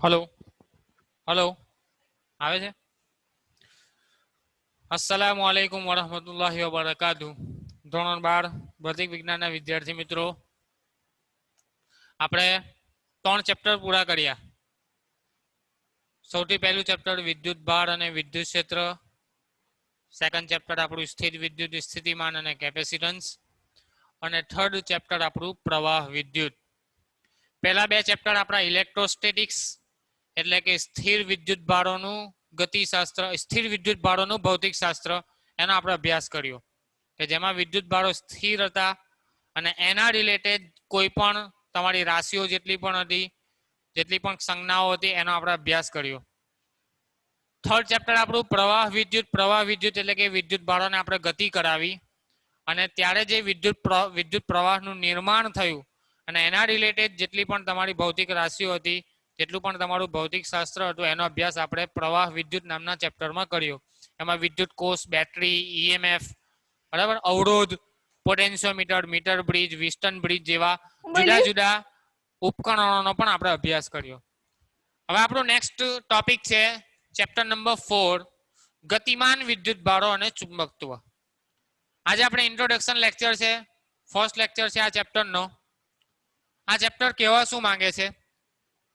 Hello hello આવે છે. અસ્સલામુ અલૈકુમ વરહમતુલ્લાહિ વબરકાતુ. ધોરણ 12 ભૌતિક વિજ્ઞાનના વિદ્યાર્થી મિત્રો, આપણે 3 ચેપ્ટર પૂરા કર્યા. સૌથી પહેલું ચેપ્ટર વિદ્યુત ભાર અને વિદ્યુત ક્ષેત્ર, સેકન્ડ ચેપ્ટર આપણું સ્થિર વિદ્યુત સ્થિતિમાન અને કેપેસિટન્સ, અને થર્ડ ચેપ્ટર આપણું પ્રવાહ વિદ્યુત. પહેલા બે ચેપ્ટર આપણા ઇલેક્ટ્રોસ્ટેટિક્સ એટલે કે સ્થિર વિદ્યુત ભારોનું ગતિશાસ્ત્ર, સ્થિર વિદ્યુત ભારોનું ભૌતિક શાસ્ત્ર, એનો આપણે અભ્યાસ કર્યો કે જેમાં વિદ્યુત ભારો સ્થિર હતા અને એના રિલેટેડ કોઈ પણ તમારી રાશિઓ જેટલી પણ હતી, જેટલી પણ સંજ્ઞાઓ હતી, એનો આપણે અભ્યાસ કર્યો. થર્ડ ચેપ્ટર આપણું પ્રવાહ વિદ્યુત એટલે કે વિદ્યુત ભારોને આપણે ગતિ કરાવી અને ત્યારે જે વિદ્યુત પ્રવાહનું નિર્માણ થયું અને એના રિલેટેડ જેટલી પણ તમારી ભૌતિક રાશિઓ હતી, જેટલું પણ તમારું ભૌતિક શાસ્ત્ર હતું, એનો અભ્યાસ આપણે પ્રવાહ વિદ્યુત નામના ચેપ્ટરમાં કર્યો. એમાં વિદ્યુત કોષ, બેટરી, ઈએમએફ, બરાબર, અવરોધ, પોટેન્શિયોમીટર, મીટર બ્રિજ, વિસ્ટન બ્રિજ જેવા જુદા જુદા ઉપકરણોનો પણ આપણે અભ્યાસ કર્યો. હવે આપણું નેક્સ્ટ ટોપિક છે ચેપ્ટર નંબર 4, ગતિમાન વિદ્યુત ભારો અને ચુંબકત્વ. આજે આપણે ઇન્ટ્રોડક્શન લેક્ચર છે, ફર્સ્ટ લેક્ચર છે આ ચેપ્ટરનો. આ ચેપ્ટર કહેવા શું માંગે છે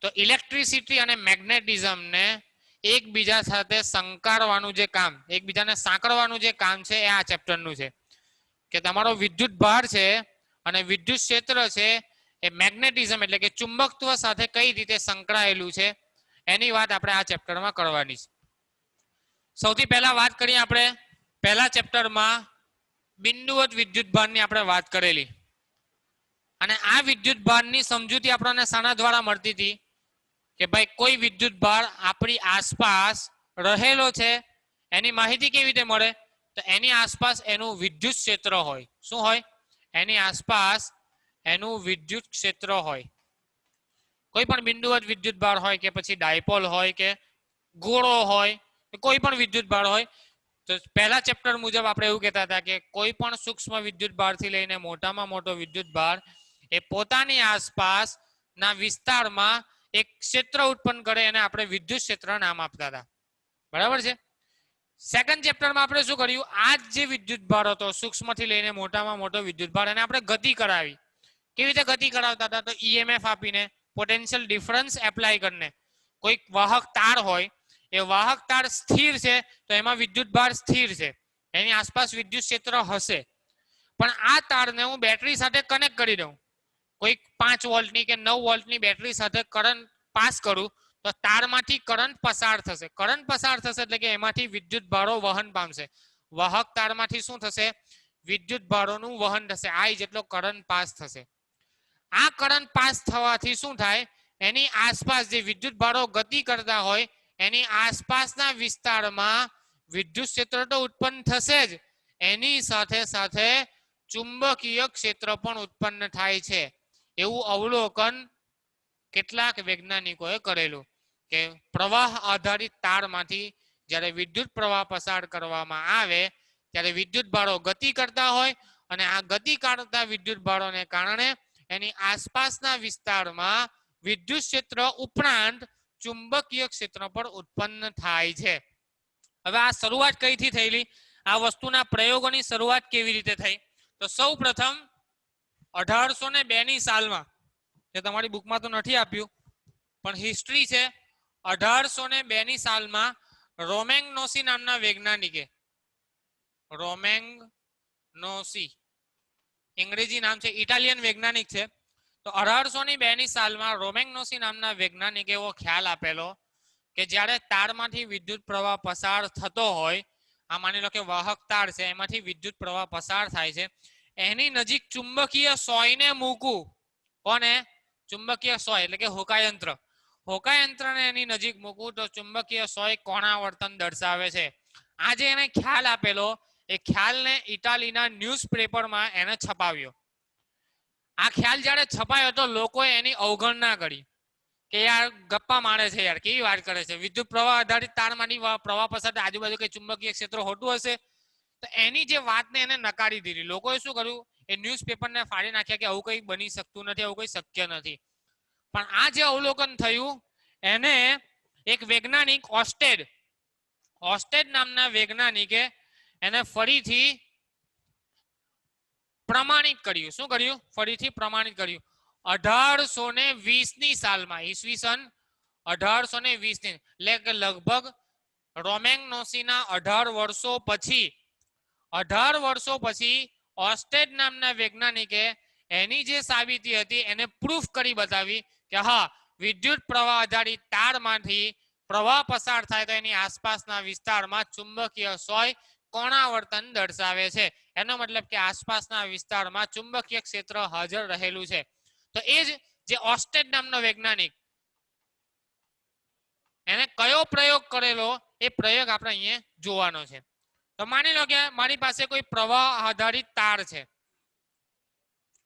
તો ઇલેક્ટ્રિસિટી અને મેગ્નેટિઝમને એકબીજા સાથે સંકારવાનું જે કામ, એકબીજાને સાંકળવાનું જે કામ છે એ આ ચેપ્ટરનું છે. કે તમારો વિદ્યુત ભાર છે અને વિદ્યુત ક્ષેત્ર છે એ મેગ્નેટિઝમ એટલે કે ચુંબકત્વ સાથે કઈ રીતે સંકળાયેલું છે એની વાત આપણે આ ચેપ્ટરમાં કરવાની છે. સૌથી પહેલા વાત કરીએ આપણે પહેલા ચેપ્ટરમાં બિંદુવત વિદ્યુત ભારની આપણે વાત કરેલી અને આ વિદ્યુત ભારની સમજૂતી આપણને શાના દ્વારા મળતી હતી કે ભાઈ કોઈ વિદ્યુત ભાર આપણી આસપાસ રહેલો છે એની માહિતી કેવી રીતે મળે તો એની આસપાસ એનું વિદ્યુત ક્ષેત્ર હોય. શું હોય? એની આસપાસ એનું વિદ્યુત ક્ષેત્ર હોય. કોઈ પણ બિંદુવત વિદ્યુત ભાર હોય કે પછી ડાયપોલ હોય કે ગોળો હોય, કોઈ પણ વિદ્યુત ભાર હોય, તો પહેલા ચેપ્ટર મુજબ આપણે એવું કહેતા હતા કે કોઈ પણ સૂક્ષ્મ વિદ્યુત ભારથી લઈને મોટામાં મોટો વિદ્યુત ભાર એ પોતાની આસપાસના વિસ્તારમાં એક ક્ષેત્ર ઉત્પન્ન કરે અને આપણે વિદ્યુત ક્ષેત્ર નામ આપતા હતા. બરાબર છે. સેકન્ડ ચેપ્ટરમાં આપણે શું કર્યું? આ જે વિદ્યુત ભાર હતો સૂક્ષ્મથી લઈને મોટામાં મોટો વિદ્યુત ભાર, એને આપણે ગતિ કરાવી. કેવી રીતે ગતિ કરાવતા હતા? તો ઈએમએફ આપીને, પોટેન્શિયલ ડિફરન્સ એપ્લાય કરીને. કોઈક વાહક તાર હોય, એ વાહક તાર સ્થિર છે તો એમાં વિદ્યુત ભાર સ્થિર છે, એની આસપાસ વિદ્યુત ક્ષેત્ર હશે. પણ આ તારને હું બેટરી સાથે કનેક્ટ કરી દઉં, કોઈક 5 વોલ્ટની કે 9 વોલ્ટની બેટરી સાથે કરંટ પાસ કરું તો તારમાંથી કરંટ પસાર થશે. કરંટ પસાર થશે એટલે કે એમાંથી વિદ્યુત ભારો વહન પામશે. વાહક તારમાંથી શું થશે? વિદ્યુત ભારોનું વહન થશે. I જેટલો કરંટ પાસ થશે. આ કરંટ પાસ થવાથી શું થાય? એની આસપાસ જે વિદ્યુત ભારો ગતિ કરતા હોય એની આસપાસના વિસ્તારમાં વિદ્યુત ક્ષેત્ર તો ઉત્પન્ન થશે જ, એની સાથે સાથે ચુંબકીય ક્ષેત્ર પણ ઉત્પન્ન થાય છે. એવું અવલોકન કેટલાક વૈજ્ઞાનિકોએ કરેલું કે પ્રવાહ આધારિત તારમાંથી જ્યારે વિદ્યુત પ્રવાહ પસાર કરવામાં આવે ત્યારે વિદ્યુત ભારો ગતિ કરતા હોય અને આ ગતિ કરતા વિદ્યુત ભારોને કારણે એની આસપાસના વિસ્તારમાં વિદ્યુત ક્ષેત્ર ઉપરાંત ચુંબકીય ક્ષેત્ર પણ ઉત્પન્ન થાય છે. હવે આ શરૂઆત કઈથી થયેલી? આ વસ્તુના પ્રયોગોની શરૂઆત કેવી રીતે થઈ? તો સૌ પ્રથમ 1802 ની સાલમાં, જે તમારી બુકમાં તો નથી આપ્યું પણ હિસ્ટ્રી છે, 1802 ની સાલમાં રોમેગ્નોસી નામના વૈજ્ઞાનિકે, રોમેગ્નોસી અંગ્રેજી નામ છે, ઇટાલિયન વૈજ્ઞાનિક છે. તો 1802 ની સાલમાં રોમેગ્નોસી નામના વૈજ્ઞાનિકે એવો ખ્યાલ આપેલો કે જ્યારે તારમાંથી વિદ્યુત પ્રવાહ પસાર થતો હોય, આ માની લો કે વાહક તાર છે, એમાંથી વિદ્યુત પ્રવાહ પસાર થાય છે, એની નજીક ચુંબકીય સોયને મૂકવું. કોને? ચુંબકીય સોય એટલે કે હોકાયંત્ર. હોકાયંત્રને એની નજીક મૂકવું તો ચુંબકીય સોય કોણાવર્તન દર્શાવે છે. આ જે એને ખ્યાલ આપેલો એ ખ્યાલને ઇટાલીના ન્યૂઝપેપરમાં એને છપાવ્યો. આ ખ્યાલ જ્યારે છપાયો તો લોકોએ એની અવગણના કરી કે યાર ગપ્પા મારે છે, યાર કેવી વાત કરે છે, વિદ્યુત પ્રવાહ આધારિત તારમાંથી પ્રવાહ પસાર આજુબાજુ કઈ ચુંબકીય ક્ષેત્ર હોતું હશે? તો એની જે વાતને એને નકારી દીધી. લોકોએ શું કર્યું? એ ન્યૂઝપેપરને ફાડી નાખ્યા કે આવું કંઈ બની શકતું નથી, આવું કંઈ શક્ય નથી. પણ આ જે અવલોકન થયું એને એક વૈજ્ઞાનિક ઓસ્ટેડ નામના વૈજ્ઞાનિકે એને ફરીથી પ્રમાણિત કર્યું. શું કર્યું? ફરીથી પ્રમાણિત કર્યું. 1820 ની સાલમાં, ઈસવીસન 1820 ની, એટલે કે લગભગ રોમેન્ગનોસીના 18 વર્ષો પછી ઓસ્ટેડ નામના વૈજ્ઞાનિકે એની જે સાબિતી હતી એને પ્રૂફ કરી બતાવી કે હા, વિદ્યુત પ્રવાહ આધારિત તારમાંથી પ્રવાહ પસાર થાય તો એની આસપાસના વિસ્તારમાં ચુંબકીય સોય કોણાવર્તન દર્શાવે છે. એનો મતલબ કે આસપાસના વિસ્તારમાં ચુંબકીય ક્ષેત્ર હાજર રહેલું છે. તો એ જ જે ઓસ્ટેડ નામનો વૈજ્ઞાનિક, એને કયો પ્રયોગ કરેલો એ પ્રયોગ આપણે અહીંયા જોવાનો છે. તો માની લો કે મારી પાસે કોઈ પ્રવાહ આધારિત તાર છે.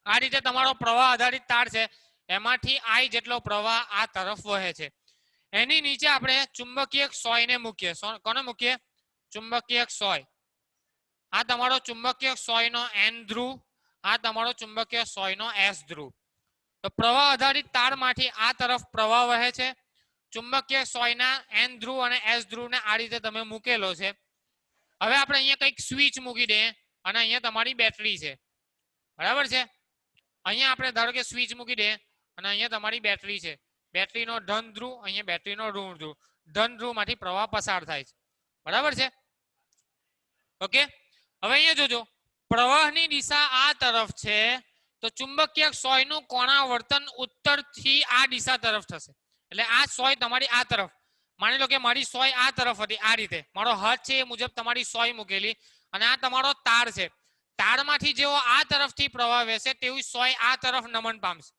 આ રીતે તમારો પ્રવાહ આધારિત તાર છે, એમાંથી I જેટલો પ્રવાહ આ તરફ વહે છે. એની નીચે આપણે ચુંબકીય સોયને મૂકીએ. કોને મૂકીએ? ચુંબકીય સોય. આ તમારો ચુંબકીય સોયનો N ધ્રુવ, આ તમારો ચુંબકીય સોયનો S ધ્રુવ. તો પ્રવાહ આધારિત તારમાંથી આ તરફ પ્રવાહ વહે છે. ચુંબકીય સોયના N ધ્રુવ અને S ધ્રુવને આ રીતે તમે મૂકેલો છે. હવે આપણે અહીંયા કંઈક સ્વિચ મૂકી દઈએ અને અહીંયા તમારી બેટરી છે. બરાબર છે? અહીંયા આપણે ધારો કે સ્વિચ મૂકી દઈએ અને અહીંયા તમારી બેટરી છે. બેટરીનો ધન ધ્રુવ, અહીંયા બેટરીનો ઋણ ધ્રુવ. ધન ધ્રુવમાંથી પ્રવાહ પસાર થાય છે. બરાબર છે? ઓકે, હવે અહીંયા જોજો, પ્રવાહની દિશા આ તરફ છે તો ચુંબકીય સોયનું કોણાવર્તન ઉત્તરથી આ દિશા તરફ થશે. એટલે આ સોય તમારી આ તરફ, માની લો કે મારી સોય આ તરફ હતી, આ રીતે મારો હાથ છે એ મુજબ તમારી સોય મૂકેલી અને આ તમારો તાર છે. તારમાંથી જેવો આ તરફથી પ્રવાહ વહેશે તેવી સોય આ તરફ નમન પામશે.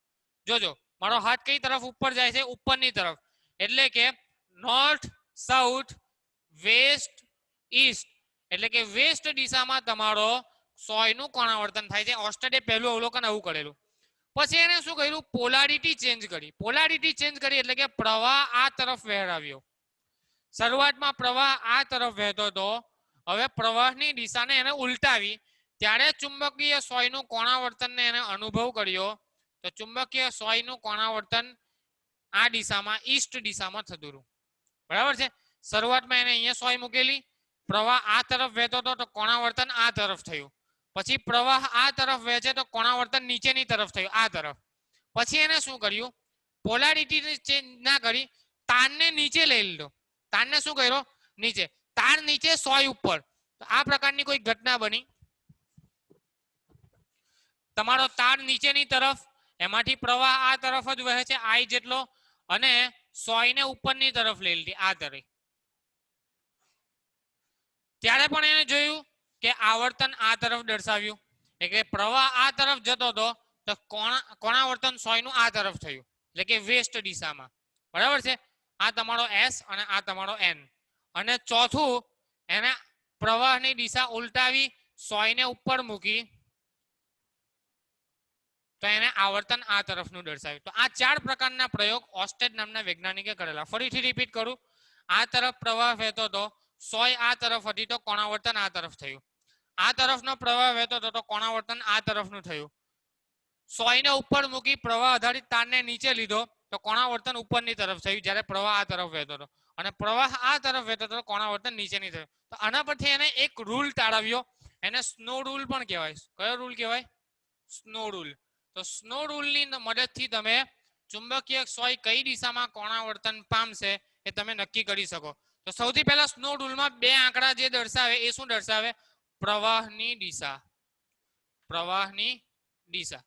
જોજો, મારો હાથ કઈ તરફ ઉપર જાય છે? ઉપરની તરફ. એટલે કે નોર્થ, સાઉથ, વેસ્ટ, ઈસ્ટ, એટલે કે વેસ્ટ દિશામાં તમારો સોયનું કોણાવર્તન થાય છે. ઓસ્ટેડે પહેલું અવલોકન આવું કરેલું. પછી એને શું કર્યું? પોલારિટી ચેન્જ કરી. પોલારિટી ચેન્જ કરી એટલે કે પ્રવાહ આ તરફ વહેરાવ્યો. શરૂઆતમાં પ્રવાહ આ તરફ વહેતો હતો, હવે પ્રવાહની દિશાને એને ઉલટાવી, ત્યારે ચુંબકીય સોયનું કોણાવર્તનને એને અનુભવ કર્યો. તો ચુંબકીય સોયનું કોણાવર્તન આ દિશામાં, ઈસ્ટ દિશામાં થતું હતું. બરાબર છે? શરૂઆતમાં એને અહીંયા સોય મૂકેલી, પ્રવાહ આ તરફ વહેતો હતો તો કોણાવર્તન આ તરફ થયું. પછી પ્રવાહ આ તરફ વહેશે તો કોણાવર્તન નીચેની તરફ થયું, આ તરફ. પછી એને શું કર્યું? પોલારિટી ચેન્જ ના કરી, તારને નીચે લઈ લીધો. તારને શું કર્યો? નીચે. તાર નીચે, સોય ઉપર. તો આ પ્રકારની કોઈ ઘટના બની. તમારો તાર નીચેની તરફ, એમાંથી પ્રવાહ આ તરફ જ વહે છે I જેટલો, અને સોયને ઉપરની તરફ લઈ લીધી, આ તરફ. ત્યારે પણ એને જોયું કે આવર્તન આ તરફ દર્શાવ્યું, એટલે પ્રવાહ આ તરફ જતો હતો તો કોણાવર્તન સોયનું આ તરફ થયું, એટલે કે વેસ્ટ દિશામાં. બરાબર છે? આ તમારો S અને આ તમારો N. અને ચોથું, એને પ્રવાહની દિશા ઉલટાવી, સોયને ઉપર મૂકી, તો એને આવર્તન આ તરફનું દર્શાવ્યું. તો આ 4 પ્રકારના પ્રયોગ ઓસ્ટેડ નામના વૈજ્ઞાનિકે કરેલા. ફરીથી રિપીટ કરું. આ તરફ પ્રવાહ વહેતો હતો, સોય આ તરફ હતી તો કોણાવર્તન આ તરફ થયું. આ તરફનો પ્રવાહ વહેતો હતો તો કોણાવર્તન આ તરફનું થયું. સોયને ઉપર મૂકી પ્રવાહ આધારિત તારને નીચે લીધો તો કોણાવર્તન ઉપરની તરફ થયું, જ્યારે પ્રવાહ આ તરફ વહેતો હતો. અને પ્રવાહ આ તરફ વહેતો હતો, કોણાવર્તન નીચેની તરફ. તો આના પરથી એને એક રૂલ તાળવ્યો, એને સ્નો રૂલ પણ કહેવાય. કયો રૂલ કહેવાય? Snow rule. તો સ્નો રૂલની મદદથી તમે ચુંબકીય સોય કઈ દિશામાં કોણાવર્તન પામશે એ તમે નક્કી કરી શકો. તો સૌથી પહેલા સ્નો રૂલમાં 2 આંકડા જે દર્શાવે એ શું દર્શાવે? પ્રવાહની દિશા. પ્રવાહની દિશા.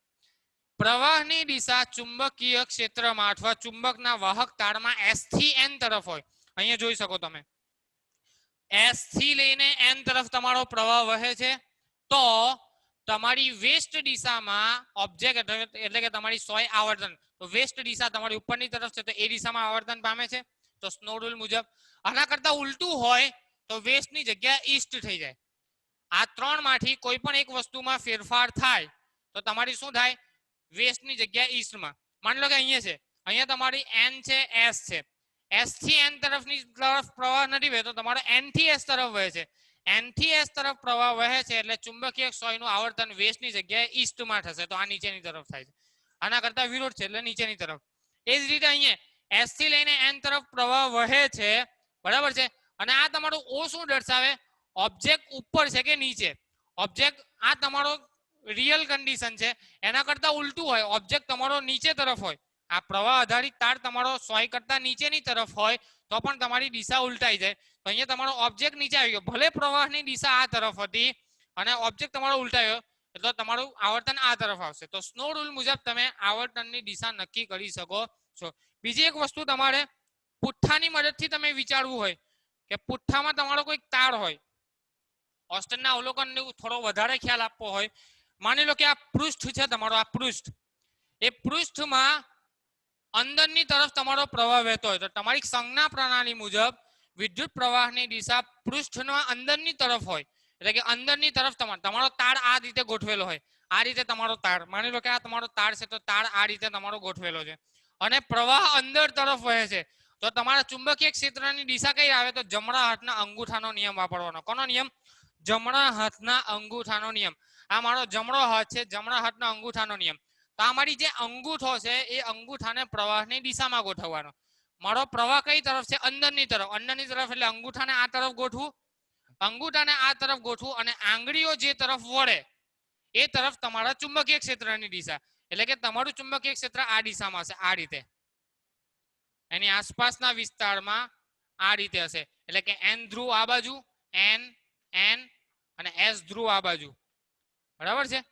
પ્રવાહની દિશા ચુંબકીય ક્ષેત્રમાં અથવા ચુંબકના વાહક તારમાં S થી N તરફ હોય. અહીંયા જોઈ શકો તમે, S થી લઈને N તરફ તમારો પ્રવાહ વહે છે. તો તમારી વેસ્ટ દિશામાં ઓબ્જેક્ટ એટલે કે તમારી સોય આવર્તન, તો વેસ્ટ દિશા તમારી ઉપરની તરફ છે તો એ દિશામાં આવર્તન પામે છે. તો સ્નો રૂલ મુજબ. આના કરતા ઉલટું હોય તો વેસ્ટની જગ્યા ઈસ્ટ થઈ જાય. આ 3 માંથી કોઈ પણ એક વસ્તુમાં ફેરફાર થાય તો તમારી શું થાય? વેસ્ટની જગ્યા ઈસ્ટમાં. માની લો કે અહીંયા છે, અહીંયા તમારી N છે, S છે. S થી N તરફની તરફ પ્રવાહ નથી વહેતો, તમારો N થી S તરફ વહે છે. N થી S તરફ પ્રવાહ વહે છે એટલે ચુંબકીય સોયનું આવર્તન વેસ્ટની જગ્યાએ ઈસ્ટમાં થશે, તો આ નીચેની તરફ થાય છે. આના કરતા વિરોધ છે એટલે નીચેની તરફ. એ જ રીતે અહીંયા એસ થી લઈને એન તરફ પ્રવાહ વહે છે, બરાબર છે. અને આ તમારું ઓ શું દર્શાવે? ઓબ્જેક્ટ ઉપર છે કે નીચે. ઓબ્જેક્ટ આ તમારો રિયલ કન્ડિશન છે, એના કરતા ઉલટું હોય, ઓબ્જેક્ટ તમારો નીચે તરફ હોય, આ પ્રવાહ આધારિત તાર તમારો 100 કરતા નીચેની તરફ હોય તો પણ તમારી દિશા ઉલટાઈ જાય. તો અહીંયા તમારો ઓબ્જેક્ટ નીચે આવી ગયો, ભલે પ્રવાહની દિશા આ તરફ હતી અને ઓબ્જેક્ટ તમારો ઉલટાયો એટલે તમારું આવર્તન આ તરફ આવશે. તો સ્નો રૂલ મુજબ તમે આવર્તનની દિશા નક્કી કરી શકો છો. બીજી એક વસ્તુ તમારે પુઠ્ઠાની મદદથી તમે વિચારવું હોય કે પુઠ્ઠામાં તમારો કોઈ તાર હોય, ઓસ્ટનના અવલોકનને થોડો વધારે ખ્યાલ આપવો હોય, માની લો કે આ પૃષ્ઠ છે તમારો, આ પૃષ્ઠ, એ પૃષ્ઠમાં અંદરની તરફ તમારો પ્રવાહ વહેતો હોય તો તમારી સંજ્ઞા પ્રણાલી મુજબ વિદ્યુત પ્રવાહની દિશા પૃષ્ઠના અંદરની તરફ હોય, એટલે કે અંદરની તરફ તમારો તાર આ રીતે ગોઠવેલો હોય, આ રીતે તમારો તાર, માની લો કે આ તમારો તાર છે તો તાર આ રીતે તમારો ગોઠવેલો છે અને પ્રવાહ અંદર તરફ વહે છે, તો તમારા ચુંબકીય ક્ષેત્રની દિશા કઈ આવે? તો જમણા હાથના અંગૂઠાનો નિયમ વાપરવાનો. કોનો નિયમ? જમણા હાથના અંગૂઠાનો નિયમ. આ મારો જમણો હાથ છે, જમણા હાથના અંગૂઠાનો નિયમ. તો આ મારી જે અંગૂઠો છે એ અંગૂઠાને પ્રવાહની દિશામાં ગોઠવવાનો. મારો પ્રવાહ કઈ તરફ છે? અંદરની તરફ. અંદરની તરફ એટલે અંગૂઠાને આ તરફ ગોઠવું, અંગૂઠાને આ તરફ ગોઠવું અને આંગળીઓ જે તરફ વળે એ તરફ તમારા ચુંબકીય ક્ષેત્રની દિશા. એટલે કે તમારું ચુંબકીય ક્ષેત્ર આ દિશામાં હશે, આ રીતે, એની આસપાસના વિસ્તારમાં આ રીતે હશે. એટલે કે એન ધ્રુવ આ બાજુ, એન એન અને એસ ધ્રુવ આ બાજુ, બરાબર છે.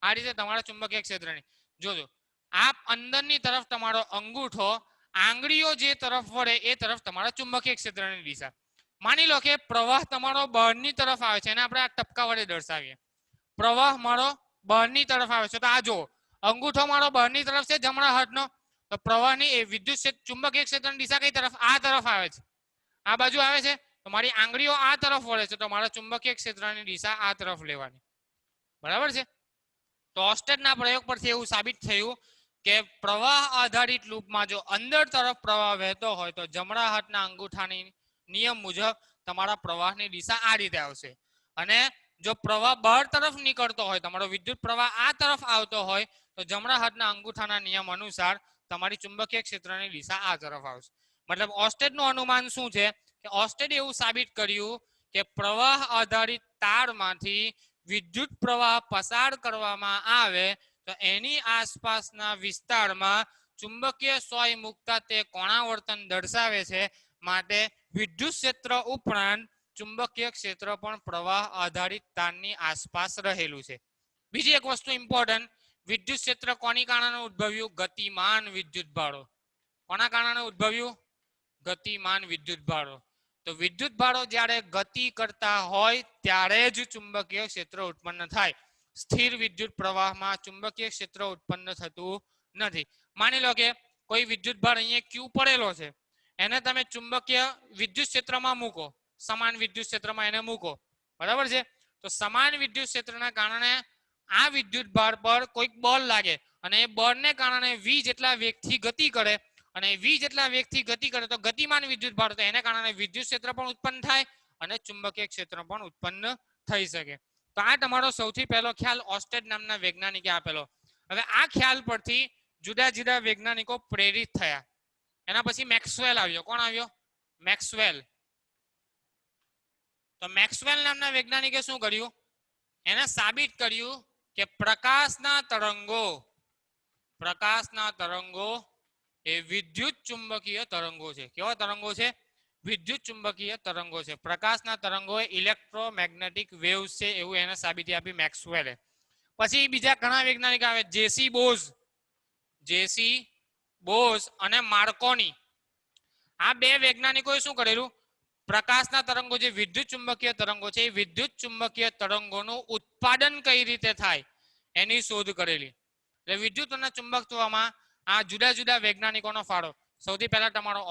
આ રીતે તમારા ચુંબકીય ક્ષેત્રની જોજો. આ અંદરની તરફ તમારો અંગૂઠો, આંગળીઓ જે તરફ વળે એ તરફ તમારા ચુંબકીય ક્ષેત્રની દિશા. માની લો કે પ્રવાહ તમારો બહારની તરફ આવે છે, એને આપણે આ ટપકા વડે દર્શાવીએ. પ્રવાહ મારો બહારની તરફ આવે છે તો આ જો અંગૂઠો મારો બહારની તરફ છે જમણા હાથનો, તો પ્રવાહની એ વિદ્યુત ચુંબકીય ક્ષેત્રની દિશા કઈ તરફ? આ તરફ આવે છે, આ બાજુ આવે છે. તો મારી આંગળીઓ આ તરફ વળે છે તો મારા ચુંબકીય ક્ષેત્રની દિશા આ તરફ લેવાની, બરાબર છે. તો ઓસ્ટેડના પ્રયોગ પરથી એવું સાબિત થયું કે પ્રવાહ આધારિત લૂપમાં જો અંદર તરફ પ્રવાહ વહેતો હોય તો જમણા હાથના અંગૂઠાની નિયમ મુજબ તમારા પ્રવાહની દિશા આ રીતે આવશે. અને જો પ્રવાહ બહાર તરફ નીકળતો હોય, તમારો વિદ્યુત પ્રવાહ આ તરફ આવતો હોય તો જમણા હાથના અંગૂઠાના નિયમ અનુસાર તમારી ચુંબકીય ક્ષેત્રની દિશા આ તરફ આવશે. મતલબ ઓસ્ટેડનું અનુમાન શું છે કે ઓસ્ટેડે એવું સાબિત કર્યું કે પ્રવાહ આધારિત તારમાંથી વિદ્યુત પ્રવાહ પસાર કરવામાં આવે તો એની આસપાસના વિસ્તારમાં ચુંબકીય સોય મુકતા તે કોણાવર્તન દર્શાવે છે. માટે વિદ્યુત ક્ષેત્ર ઉપરાંત ચુંબકીય ક્ષેત્ર પણ પ્રવાહ આધારિત તારની આસપાસ રહેલું છે. બીજી એક વસ્તુ ઇમ્પોર્ટન્ટ, વિદ્યુત ક્ષેત્ર કોની કારણે ઉદ્ભવ્યું? ગતિમાન વિદ્યુત ભારો. કોના કારણે ઉદ્ભવ્યું? ગતિમાન વિદ્યુત ભારો. તો વિદ્યુત ભારો જ્યારે ગતિ કરતા હોય ત્યારે જ ચુંબકીય ક્ષેત્ર ઉત્પન્ન થાય. સ્થિર વિદ્યુત પ્રવાહમાં ચુંબકીય ક્ષેત્ર ઉત્પન્ન થતું નથી. માની લો કે કોઈ વિદ્યુત ભાર અહીંયા ક્યુ પડેલો છે, એને તમે ચુંબકીય વિદ્યુત ક્ષેત્રમાં મૂકો, સમાન વિદ્યુત ક્ષેત્રમાં એને મૂકો, બરાબર છે. તો સમાન વિદ્યુત ક્ષેત્રના કારણે આ વિદ્યુત ભાર પર કોઈક બળ લાગે અને એ બળને કારણે વી જેટલા વેગથી ગતિ કરે અને વી જેટલા વેગથી ગતિ કરે તો ગતિમાન વિદ્યુત ભાર, તો એને કારણે વિદ્યુત ક્ષેત્ર પણ ઉત્પન્ન થાય અને ચુંબકીય ક્ષેત્ર પણ ઉત્પન્ન થઈ શકે. તો આ તમારો સૌથી પહેલો ખ્યાલ ઓસ્ટેડ નામના વૈજ્ઞાનિકે આપેલો. હવે આ ખ્યાલ પરથી જુદા જુદા વૈજ્ઞાનિકો પ્રેરિત થયા. એના પછી મેક્સવેલ આવ્યો. કોણ આવ્યો? મેક્સવેલ. તો મેક્સવેલ નામના વૈજ્ઞાનિકે શું કર્યું? એને સાબિત કર્યું કે પ્રકાશના તરંગો એ વિદ્યુત ચુંબકીય તરંગો છે. કેવા તરંગો છે? વિદ્યુત ચુંબકીય તરંગો છે. પ્રકાશના તરંગો એ ઇલેક્ટ્રોમેગ્નેટિક વેવ્સ છે એવું એને સાબિતી આપી મેક્સવેલે. પછી બીજા ઘણા વૈજ્ઞાનિક આવે, જેસી બોઝ અને માર્કોની. આ બે વૈજ્ઞાનિકોએ શું કરેલું? પ્રકાશના તરંગો જે વિદ્યુત ચુંબકીય તરંગો છે એ વિદ્યુત ચુંબકીય તરંગોનું ઉત્પાદન કઈ રીતે થાય એની શોધ કરેલી. એટલે વિદ્યુત અને ચુંબકત્વમાં આ જુદા જુદા વૈજ્ઞાનિકોનો ફાળો. સૌથી પહેલા તમારો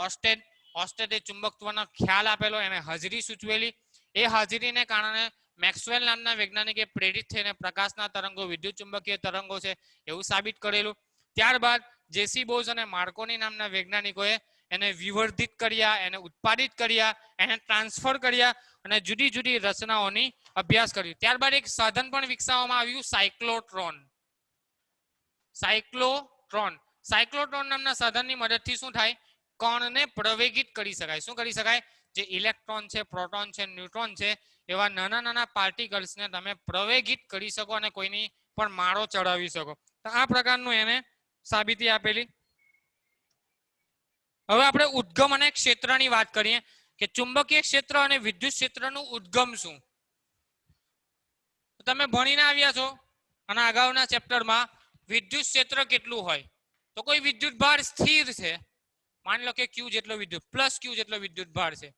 ઓસ્ટેડે ચુંબકત્વનો ખ્યાલ આપેલો, એને હાજરી સૂચવેલી. એ હાજરીને કારણે મેક્સવેલ નામના વૈજ્ઞાનિકે પ્રેરિત થઈને પ્રકાશના તરંગો વિદ્યુત ચુંબકીય તરંગો છે એવું સાબિત કરેલું. ત્યારબાદ જેસી બોઝ અને માર્કોની નામના વૈજ્ઞાનિકોએ એને વિવર્ધિત કર્યા, એને ઉત્પાદિત કર્યા, એને ટ્રાન્સફર કર્યા અને જુદી જુદી રચનાઓની અભ્યાસ કર્યો. ત્યારબાદ એક સાધન પણ વિકસાવવામાં આવ્યું, સાયક્લોટ્રોન નામના સાધનની મદદથી શું થાય કણને પ્રવેગિત કરી શકાય. શું કરી શકાય? જે ઇલેક્ટ્રોન છે, પ્રોટોન છે, ન્યુટ્રોન છે, એવા નાના નાના પાર્ટિકલ્સને તમે પ્રવેગિત કરી શકો અને કોઈની પણ માળો ચડાવી શકો. તો આ પ્રકારનું એને સાબિતી આપેલી. હવે આપણે ઉદ્ગમ અને ક્ષેત્રની વાત કરીએ કે ચુંબકીય ક્ષેત્ર અને વિદ્યુત ક્ષેત્રનું ઉદ્ગમ શું. તમે ભણીને આવ્યા છો અને અગાઉના ચેપ્ટરમાં વિદ્યુત ક્ષેત્ર કેટલું હોય તો કોઈ વિદ્યુત ભાર સ્થિર છે, માની લો કે Q જેટલો વિદ્યુત પ્લસ Q જેટલો વિદ્યુત ભાર છે,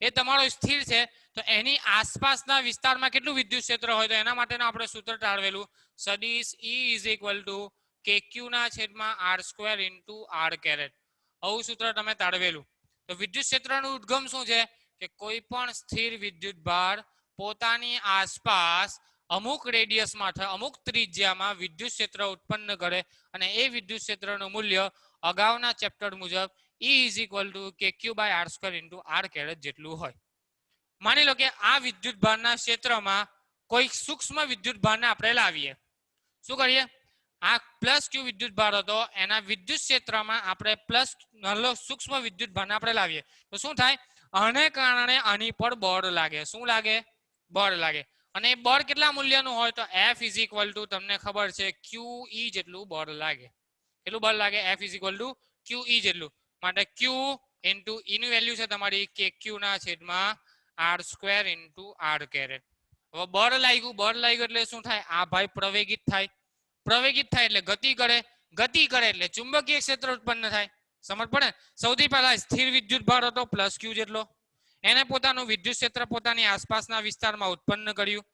એ તમારો સ્થિર છે, તો એની આસપાસના વિસ્તારમાં કેટલું વિદ્યુત ક્ષેત્ર હોય તો એના માટેનું આપણે સૂત્ર તાળવેલું સદિશ E is equal to KQ ના છેદમાં R² ઇન્ટુ R કેરેટ. આવું સૂત્ર તમે તાળવેલું. તો વિદ્યુત ક્ષેત્રનું ઉદ્ગમ શું છે કે કોઈ પણ સ્થિર વિદ્યુત ભાર પોતાની આસપાસ અમુક રેડિયસમાં અથવા અમુક ત્રિજ્યામાં વિદ્યુત ક્ષેત્ર ઉત્પન્ન કરે અને એ વિદ્યુત ક્ષેત્રનું મૂલ્ય અગાઉના ચેપ્ટર મુજબ E is equal to KQ by R² into R caret જેટલું હોય. માની લો કે આ વિદ્યુત ભારના ક્ષેત્રમાં કોઈ સૂક્ષ્મ વિદ્યુત ભારને આપણે લાવીએ. શું કરીએ? આ પ્લસ Q વિદ્યુત ભાર હતો એના વિદ્યુત ક્ષેત્રમાં આપણે પ્લસ સૂક્ષ્મ વિદ્યુત ભારને આપણે લાવીએ તો શું થાય? આને કારણે આની પર બળ લાગે. શું લાગે? બળ લાગે. અને એ બળ કેટલા મૂલ્યનું હોય તો F ઇઝ ઇક્વલ ટુ તમને ખબર છે QE જેટલું બળ લાગે. કેટલું બળ લાગે? F is equal two QE જેટલું. માટે Q ઇન્ટુ E ની વેલ્યુ છે તમારી KQ ના છેદમાં R² ઇન્ટુ R કેરેટ. હવે બળ લાગ્યું એટલે શું થાય? આ ભાઈ પ્રવેગિત થાય. પ્રવેગિત થાય એટલે ગતિ કરે. ગતિ કરે એટલે ચુંબકીય ક્ષેત્ર ઉત્પન્ન થાય. સમજ પડે? સૌથી પહેલા સ્થિર વિદ્યુત ભાર હતો પ્લસ Q જેટલો, એને પોતાનું વિદ્યુત ક્ષેત્ર પોતાની આસપાસના વિસ્તારમાં ઉત્પન્ન કર્યું.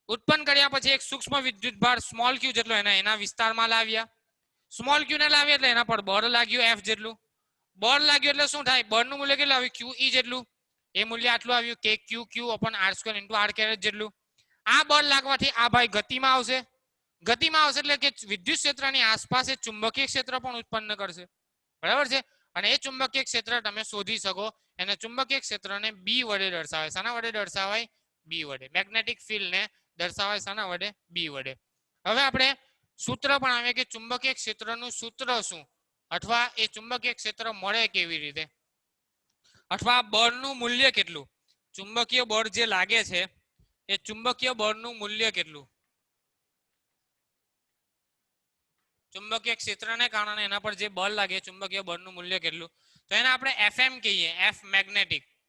ઉત્પન્ન કર્યા પછી એક સૂક્ષ્મ વિદ્યુત ભાર સ્મોલ Q જેટલો એના વિસ્તારમાં લાવ્યા. સ્મોલ Q ને લાવ્યા એટલે એના પર બળ લાગ્યું F જેટલું. બળ લાગ્યું એટલે શું થાય? બળનું મૂલ્ય કેટલું આવ્યું? QE જેટલું. એ મૂલ્ય આટલું આવ્યું કે QQ upon R² into R caret જેટલું. આ બળ લાગવાથી આ ભાઈ ગતિમાં આવશે. ગતિમાં આવશે એટલે કે વિદ્યુત ક્ષેત્રની આસપાસ એ ચુંબકીય ક્ષેત્ર પણ ઉત્પન્ન કરશે. બરાબર છે? અને એ ચુંબકીય ક્ષેત્ર તમે શોધી શકો. એને ચુંબકીય ક્ષેત્રને B વડે દર્શાવાય. શાના વડે દર્શાવાય? B વડે. મેગ્નેટિક ફિલ્ડને દર્શાવાય શાના વડે? B વડે. હવે આપણે સૂત્ર પણ આવે કે ચુંબકીય ક્ષેત્રનું સૂત્ર શું, અથવા એ ચુંબકીય ક્ષેત્ર મળે કેવી રીતે, અથવા બળનું મૂલ્ય કેટલું. ચુંબકીય બળ જે લાગે છે એ ચુંબકીય બળનું મૂલ્ય કેટલું, ચુંબકીય ક્ષેત્રને કારણે એના પર જે બળ લાગે ચુંબકીય બળનું મૂલ્ય કેટલું, તો એને આપણે FM કહીએ. F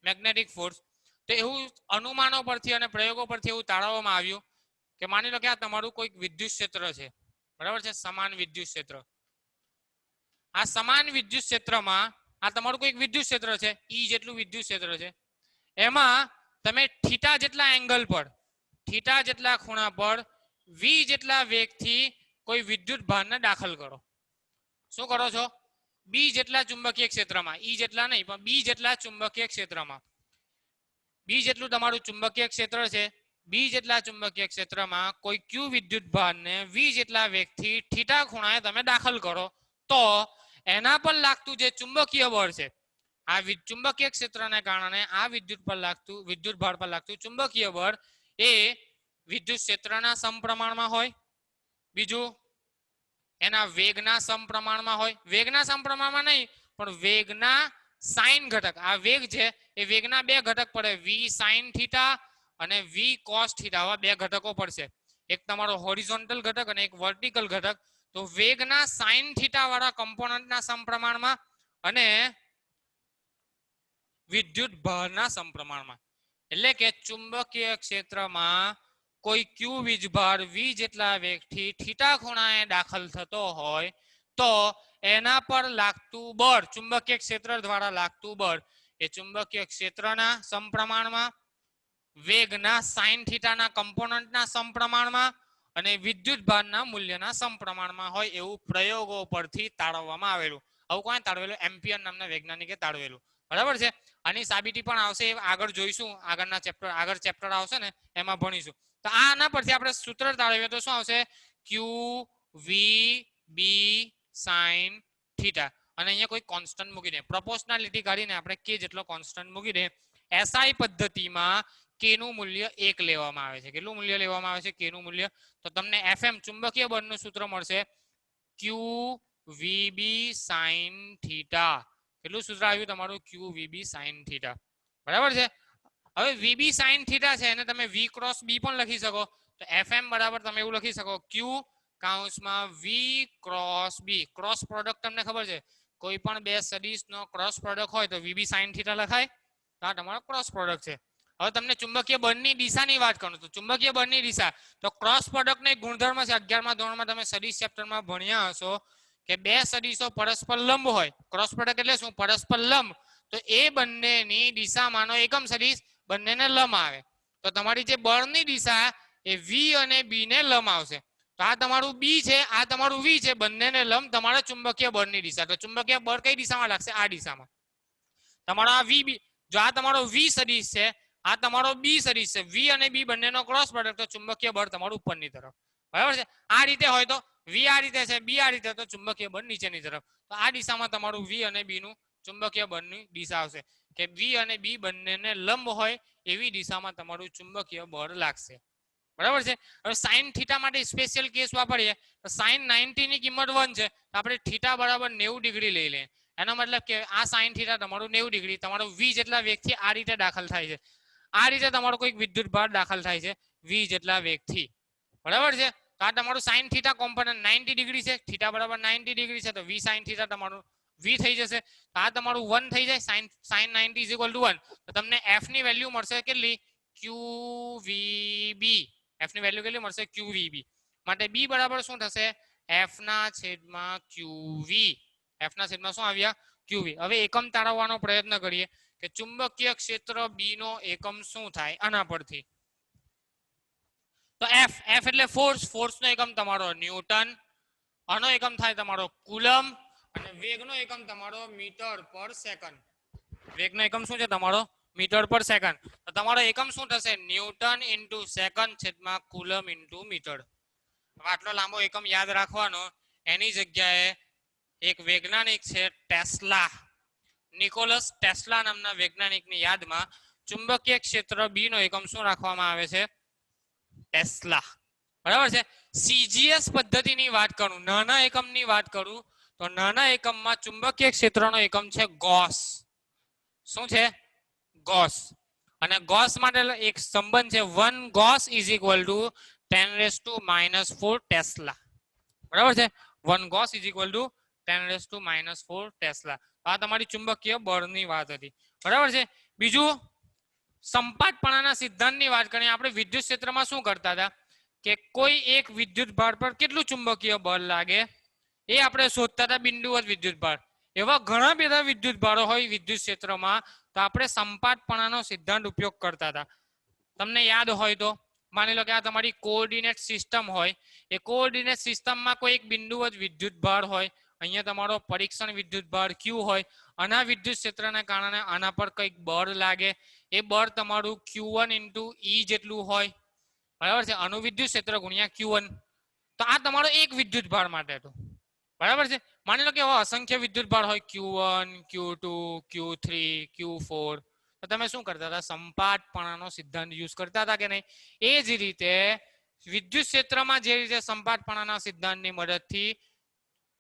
magnetic force. તો એવું અનુમાનો પરથી અને પ્રયોગો પરથી એવું તારવવામાં આવ્યું કે માની લો કે આ તમારું કોઈક વિદ્યુત ક્ષેત્ર છે. બરાબર છે? સમાન વિદ્યુત ક્ષેત્ર. આ સમાન વિદ્યુત ક્ષેત્રમાં આ તમારું કોઈક વિદ્યુત ક્ષેત્ર છે, E જેટલું વિદ્યુત ક્ષેત્ર છે. એમાં તમે થીટા જેટલા એંગલ પર, થીટા જેટલા ખૂણા પર V જેટલા વેગથી કોઈ વિદ્યુત ભારને દાખલ કરો. શું કરો છો? B જેટલા ચુંબકીય ક્ષેત્રમાં, E જેટલા નહીં પણ B જેટલા ચુંબકીય ક્ષેત્રમાં. B જેટલું તમારું ચુંબકીય ક્ષેત્ર છે. B જેટલા ચુંબકીય ક્ષેત્રમાં કોઈ Q વિદ્યુત ભારને V જેટલા વેગથી થીટા ખૂણાએ તમે દાખલ કરો તો એના પર લાગતું જે ચુંબકીય બળ છે, આ ચુંબકીય ક્ષેત્રને કારણે આ વિદ્યુત ભાર પર લાગતું ચુંબકીય બળ એ વિદ્યુત ક્ષેત્રના સમપ્રમાણમાં હોય. બીજું એના વેગના સમપ્રમાણમાં હોય. વેગના સમપ્રમાણમાં નહીં પણ વેગના સાઇન ઘટક. આ વેગ છે એ વેગના બે ઘટક પડે, V sin થીટા અને V cos થીટા. આવા બે ઘટકો પડશે. એક તમારો હોરિઝોન્ટલ ઘટક અને એક વર્ટિકલ ઘટક. તો વેગના સાઇન થીટા વાળા કમ્પોનન્ટના સમપ્રમાણમાં અને વિદ્યુત ભારના સમપ્રમાણમાં. એટલે કે ચુંબકીય ક્ષેત્રમાં કોઈ Q વીજભાર V જેટલા વેગથી થીટા ખૂણાએ દાખલ થતો હોય તો એના પર લાગતું બળ, ચુંબકીય ક્ષેત્ર દ્વારા લાગતું બળ એ ચુંબકીય ક્ષેત્રના સમપ્રમાણમાં, વેગના સાઇન થીટાના કમ્પોનન્ટના સમપ્રમાણમાં અને વિદ્યુત ભારના મૂલ્યના સમપ્રમાણમાં હોય એવું પ્રયોગો પરથી તારવવામાં આવેલું. આવું કોણે તારવેલું? એમ્પિયર નામના વૈજ્ઞાનિકે તારવેલું. બરાબર છે? આની સાબિતી પણ આવશે, આગળ જોઈશું. આગળ ચેપ્ટર આવશે ને એમાં ભણીશું. તો આના પરથી આપણે સૂત્ર તારવીએ તો શું આવશે? Q V B sin theta. અને અહીંયા કોઈ કોન્સ્ટન્ટ મૂકી દે, પ્રોપોર્શનાલિટી કાઢીને આપણે K જેટલો કોન્સ્ટન્ટ મૂકી દે. SI પદ્ધતિમાં K નું મૂલ્ય 1 લેવામાં આવે છે. કેટલું મૂલ્ય લેવામાં આવે છે? K નું મૂલ્ય. તો તમને FM ચુંબકીય બળનું સૂત્ર મળશે Q VB sin થીટા. કેટલું સૂત્ર આવ્યું તમારું ક્યુ વીબી સાઇન થીટા બરાબર છે. હવે વીબી સાઇન થીટા છે એને તમે વી ક્રોસ બી પણ લખી શકો તો એફએમ બરાબર તમે એવું લખી શકો ક્યુ કાઉન્સમાં we cross B cross product તમને ખબર છે કોઈ પણ બે સદિશનો ક્રોસ પ્રોડક્ટ હોય તો વીબી સાઇન થીટા લખાય તો આ તમારો ક્રોસ પ્રોડક્ટ છે. હવે તમને ચુંબકીય બળની દિશાની વાત કરું તો ચુંબકીય બળની દિશા તો ક્રોસ પ્રોડક્ટનો એક ગુણધર્મ છે 11મા ધોરણમાં તમે સદિશ ચેપ્ટરમાં ભણ્યા હશો કે બે સદિશો પરસ્પર લંબ હોય ક્રોસ પ્રોડક્ટ એટલે શું પરસ્પર લંબ તો એ બંનેની દિશામાંનો એકમ સદિશ બંનેને લંબ આવે તો તમારી જે બળની દિશા એ વી અને બી ને લંબ આવશે તો આ તમારું બી છે આ તમારું વી છે બંનેને લંબ તમારા ચુંબકીય બળની દિશા તો ચુંબકીય બળ કઈ દિશામાં લાગશે આ દિશામાં તમારો આ વી બી જો આ તમારો વી સદિશ છે આ તમારો બી સદિશ છે વી અને બી બંનેનો ક્રોસ પ્રોડક્ટ તો ચુંબકીય બળ તમારું ઉપરની તરફ બરાબર છે. આ રીતે હોય તો વી આ રીતે છે બી આ રીતે તો ચુંબકીય બળ નીચેની તરફ તો આ દિશામાં તમારું વી અને બી નું ચુંબકીય બળની દિશા આવશે કે વી અને બી બંનેને લંબ હોય એવી દિશામાં તમારું ચુંબકીય બળ લાગશે બરાબર છે. હવે સાઇન થીટા માટે સ્પેશિયલ કેસ વાપરીએ તો સાઇન 90 ની કિંમત 1 છે તો આપણે થીટા બરાબર 90 ડિગ્રી લઈ લઈએ એનો મતલબ કે આ સાઇન થીટા તમારું 90 ડિગ્રી તમારો વી જેટલા વેગથી આ રીતે દાખલ થાય છે આ રીતે તમારો કોઈક વિદ્યુત ભાર દાખલ થાય છે વી જેટલા વેગથી બરાબર છે. તો આ તમારું સાઇન થીટા કોમ્પોનન્ટ 90 ડિગ્રી છે થીટા બરાબર 90 ડિગ્રી છે તો વી સાઇન થીટા તમારું વી થઈ જશે તો આ તમારું 1 થઈ જાય સાઇન 90 ઇઝ ઇક્વલ ટુ 1 તો તમને એફ ની વેલ્યુ મળશે કેટલી QVB એફ ની વેલ્યુ કેટલી મળશે QVB માટે બી બરાબર શું થશે એફ ના છેદમાં QV એફ ના છેદમાં શું આવ્યા QV. હવે એકમ તારવવાનો પ્રયત્ન કરીએ કે ચુંબકીય ક્ષેત્ર બી નો એકમ શું થાય આના પરથી તો એફ એટલે ફોર્સ નો એકમ તમારો ન્યૂટન આનો એકમ થાય તમારો કુલમ અને વેગનો એકમ તમારો મીટર પર સેકન્ડ વેગનો એકમ શું છે તમારો મીટર પર સેકન્ડ તો તમારો એકમ શું થશે ન્યૂટન ઇન્ટુ સેકન્ડ છેદમાં કુલમ ઇન્ટુ મીટર. આટલો લાંબો એકમ યાદ રાખવાનો એની જગ્યાએ એક વૈજ્ઞાનિક છે ટેસ્લા નિકોલસ ટેસ્લા નામના વૈજ્ઞાનિકની યાદમાં ચુંબકીય ક્ષેત્ર બી નો એકમ શું રાખવામાં આવે છે ટેસ્લા બરાબર છે. સીજીએસ પદ્ધતિની વાત કરું નાના એકમની વાત કરું તો નાના એકમમાં ચુંબકીય ક્ષેત્રનો એકમ છે ગોસ શું છે ગોસ અને ગોસ માટે એક સંબંધ છે 1 Gauss is equal two 10⁻⁻⁴ tesla બરાબર છે 1 Gauss is equal two 10⁻⁴ tesla. આ તમારી ચુંબકીય બળની વાત હતી બરાબર છે. બીજું સંપાતપણાના સિદ્ધાંતની વાત કરીએ આપણે વિદ્યુત ક્ષેત્રમાં શું કરતા હતા કે કોઈ એક વિદ્યુત ભાર પર કેટલું ચુંબકીય બળ લાગે એ આપણે શોધતા હતા બિંદુવત વિદ્યુત ભાર એવા ઘણા બધા વિદ્યુત ભારો હોય વિદ્યુત ક્ષેત્રમાં તો આપણે સંપાતપણાનો સિદ્ધાંત ઉપયોગ કરતા હતા. તમને યાદ હોય તો માની લો કે આ તમારી કોઓર્ડિનેટ સિસ્ટમ હોય એ કોઓર્ડિનેટ સિસ્ટમમાં કોઈ એક બિંદુવત વિદ્યુત ભાર હોય અહીંયા તમારો પરીક્ષણ વિદ્યુત ભાર Q હોય આના વિદ્યુત ક્ષેત્રને કારણે આના પર કંઈક બળ લાગે એ બળ તમારું Q1 ઇન્ટુ E જેટલું હોય બરાબર છે આનું વિદ્યુત ક્ષેત્ર ગુણ્યા Q1 તો આ તમારો એક વિદ્યુત ભાર માટે હતો બરાબર છે. માની લો કે અસંખ્ય વિદ્યુત ભાર હોય Q1 Q2 Q3 Q4 તો તમે શું કરતા હતા સંપાતપણાનો સિદ્ધાંત યુઝ કરતા હતા કે નહીં એ જ રીતે વિદ્યુત ક્ષેત્રમાં જે રીતે સંપાતપણાના સિદ્ધાંતની મદદથી